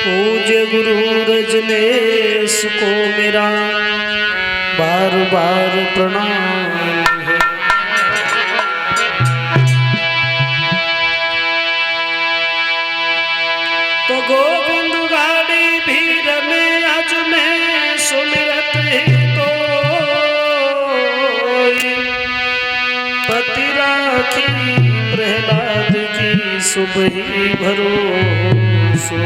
पूज्य गुरु रजनेश को मेरा बार बार प्रणाम है। तो गोविंद गाड़ी भीड़ में आज मैं सुमिरत ही तो पति राखी प्रहलाद की सुबह ही भरोसो।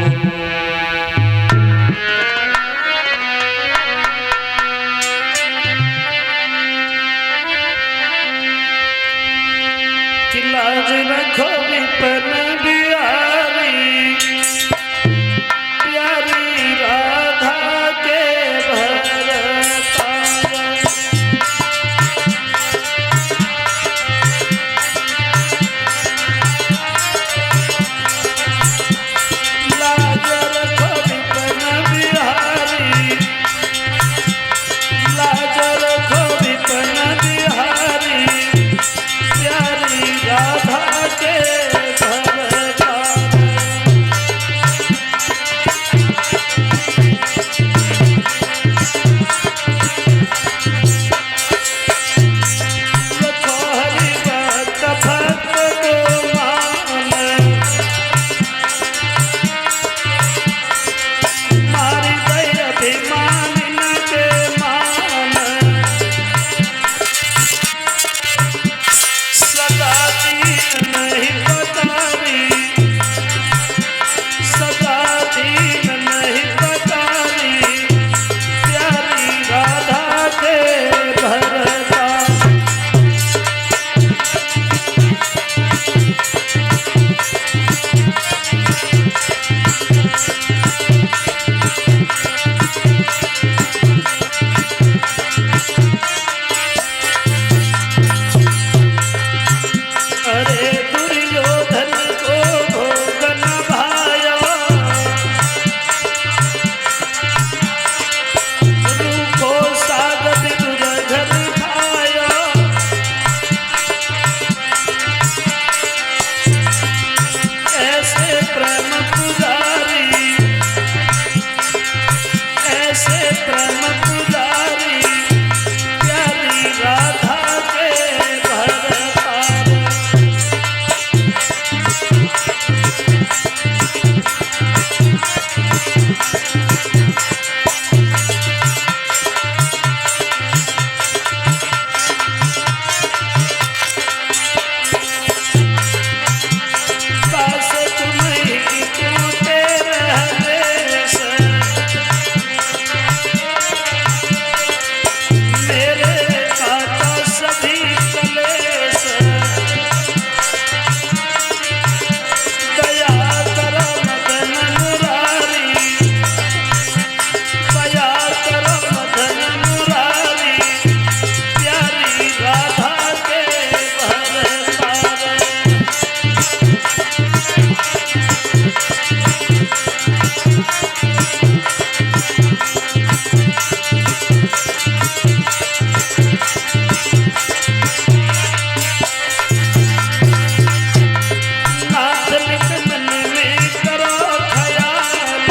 लाज रखो विपन बिहारी प्यारी राधा के भरतावा। लाज रखो विपन बिहारी, लाज रखो विपन बिहारी प्यारी राधा के भरतावा। रखो हरि भक्त भक्त को मान, मारी दय अभिमानिन के मान। सदा दीन नहीं पतारी, सदा दीन नहीं पतारी प्यारी राधा के भरतावा। अरे दुर्योधन को भोग न भाया, गुरु को साग विदुर घर खाया। ऐसे प्रेम पुजारी, ऐसे प्रेम पुजारी प्यारी राधा के भरतावा। दास तुम्हीं तू तेरा देश, मेरे काटा सभी कलेश। दया करो मदन मुरारी, दया करो मदन मुरारी प्यारी राधा के भरतावा। नाथ नित मन में करो ख्याल,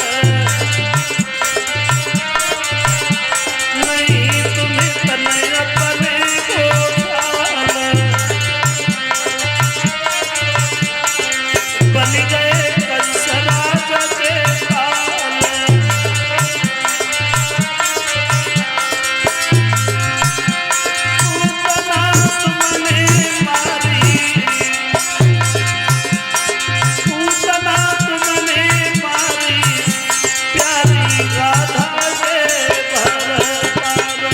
नहीं तुम्हें तनय अपने को ख्याल। बन गए कंस राजा के काल, पूतना तुमने मारी, पूतना तुमने मारी प्यारी राधा के भरतावा।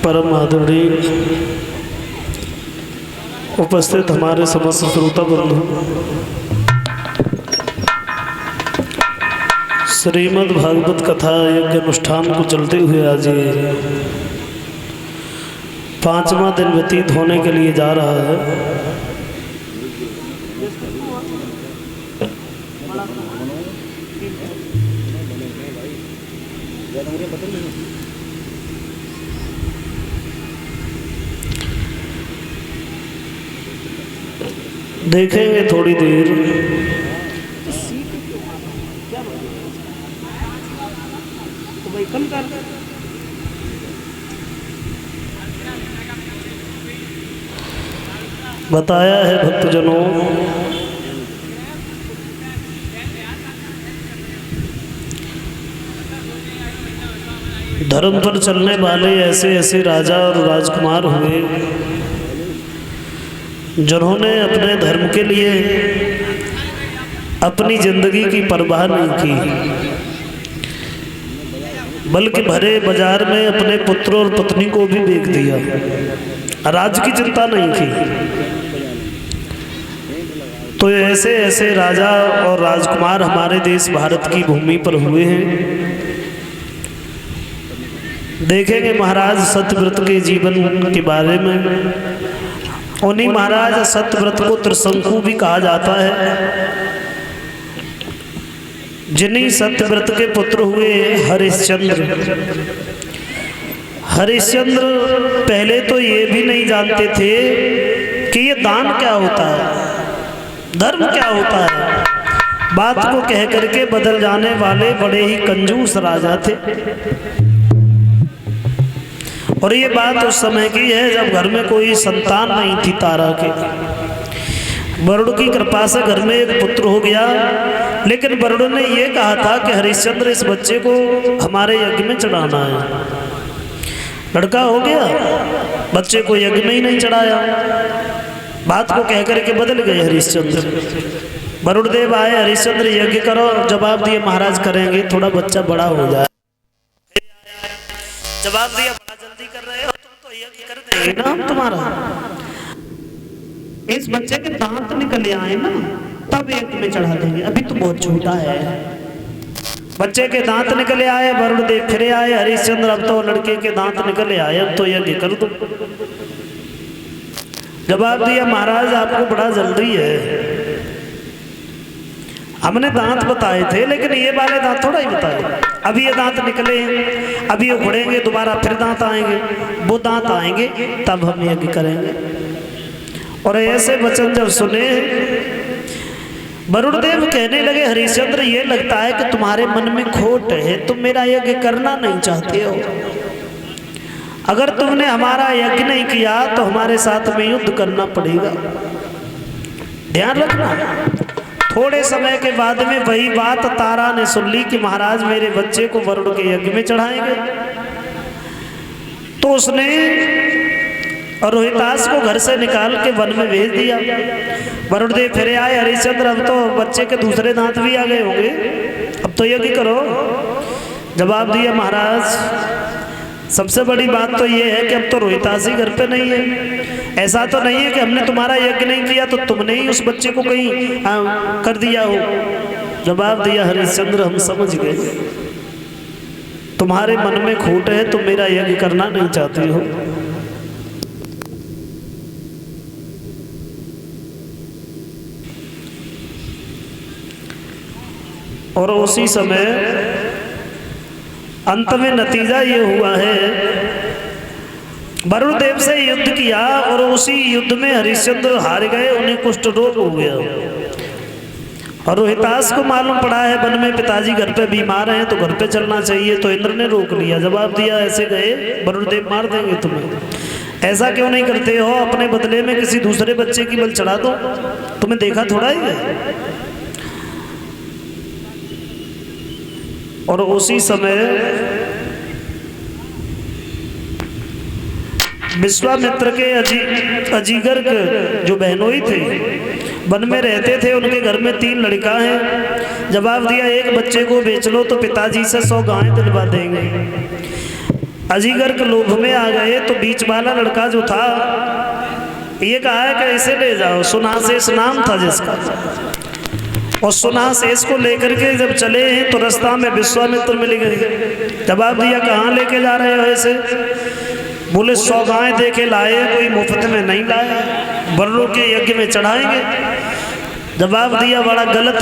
परम आदरणीय उपस्थित हमारे समस्त श्रोता बंधु, श्रीमद् भागवत कथा यज्ञ अनुष्ठान को चलते हुए आज ये 5वां दिन व्यतीत होने के लिए जा रहा है। देखेंगे थोड़ी देर बताया है भक्तजनों, धर्म पर चलने वाले ऐसे ऐसे राजा और राजकुमार हुए जिन्होंने अपने धर्म के लिए अपनी जिंदगी की परवाह नहीं की, बल्कि भरे बाजार में अपने पुत्र और पत्नी को भी बेच दिया, राज की चिंता नहीं की। तो ऐसे ऐसे राजा और राजकुमार हमारे देश भारत की भूमि पर हुए हैं। देखेंगे महाराज सत्यव्रत के जीवन के बारे में। उन्हीं महाराज सत्यव्रत को त्रिशंकु भी कहा जाता है, जिन्हीं सत्यव्रत के पुत्र हुए हरिश्चंद्र। हरिश्चंद्र पहले तो ये भी नहीं जानते थे कि ये दान क्या होता है, धर्म क्या होता है। बात को कह करके बदल जाने वाले बड़े ही कंजूस राजा थे। और ये बात उस समय की है जब घर में कोई संतान नहीं थी तारा के। वरुण की कृपा से घर में एक पुत्र हो गया, लेकिन वरुण ने ये कहा था कि हरिश्चंद्र इस बच्चे को हमारे यज्ञ में चढ़ाना है। लड़का हो गया, बच्चे को यज्ञ में ही नहीं चढ़ाया। बात को कह करके बदल गए हरिश्चंद्र। वरुण देव आए, हरिश्चंद्र यज्ञ करो। जवाब दिए महाराज करेंगे, थोड़ा बच्चा बड़ा हो जाए। जवाब दिया बड़ा जल्दी कर रहे हो, तुम तो यज्ञ कर देंगे ना हम तुम्हारा। इस बच्चे के दांत निकल आए ना तब यज्ञ में चढ़ा देंगे, अभी तो बहुत छोटा है। बच्चे के दांत निकले आए, वरुण देव फिर आए, हरिश्चंद्र अब तो लड़के के दांत निकले आए, अब तो यज्ञ कर दो। जवाब दिया महाराज आपको बड़ा जल्दी है, हमने दांत बताए थे लेकिन ये वाले दांत थोड़ा ही बताए। अभी ये दांत निकले हैं, अभी ये उखड़ेंगे, दोबारा फिर दांत आएंगे, वो दांत आएंगे तब हम यज्ञ करेंगे। और ऐसे वचन जब सुने वरुण देव कहने लगे हरिश्चंद्र ये लगता है कि तुम्हारे मन में खोट है, तुम मेरा यज्ञ करना नहीं चाहते हो। अगर तुमने हमारा यज्ञ नहीं किया तो हमारे साथ में युद्ध करना पड़ेगा। ध्यान रखना। थोड़े समय के बाद में वही बात तारा ने सुन ली कि महाराज मेरे बच्चे को वरुण के यज्ञ में चढ़ाएंगे। तो उसने रोहितास को घर से निकाल के वन में भेज दिया। वरुण देव फिर आए, हरिश्चंद्र अब तो बच्चे के दूसरे दांत भी आ गए होंगे, अब तो यज्ञ करो। जवाब दिया महाराज सबसे बड़ी बात तो ये है कि अब तो रोहितास ही घर पे नहीं है। ऐसा तो नहीं है कि हमने तुम्हारा यज्ञ नहीं किया तो तुमने ही उस बच्चे को कहीं कर दिया हो। जवाब दिया हरिश्चंद्र हम समझ गए, तुम्हारे मन में खोट है, तुम मेरा यज्ञ करना नहीं चाहते हो। और उसी समय अंत में नतीजा ये हुआ है, वरुण देव से युद्ध किया और उसी युद्ध में हरिश्चंद्र हार गए, उन्हें कुष्ठ रोग हो गया। और रोहितास को मालूम पड़ा है वन में पिताजी घर पे बीमार हैं तो घर पे चलना चाहिए, तो इंद्र ने रोक लिया। जवाब दिया ऐसे गए वरुण देव मार देंगे तुम्हें। ऐसा क्यों नहीं करते हो, अपने बदले में किसी दूसरे बच्चे की बल चढ़ा दो, तुम्हें देखा थोड़ा ही है। और उसी समय विश्वामित्र के अजीगर के जो बहनोई थे वन में रहते थे, उनके घर में 3 लड़का हैं। जवाब दिया एक बच्चे को बेच लो तो पिताजी से 100 गायें दिलवा देंगे। अजीगर के लोभ में आ गए तो बीच वाला लड़का जो था ये कहा है कि ऐसे ले जाओ। सुनाशेष नाम था जिसका, और सुनाशेष को लेकर के जब चले हैं तो रास्ता में विश्वामित्र मिल गए। जवाब दिया कहाँ लेके जा रहे हो ऐसे? बोले 100 गाय दे के लाए, कोई मुफ्त में नहीं लाए, बर्रों के यज्ञ में चढ़ाएंगे। जवाब दिया बड़ा गलत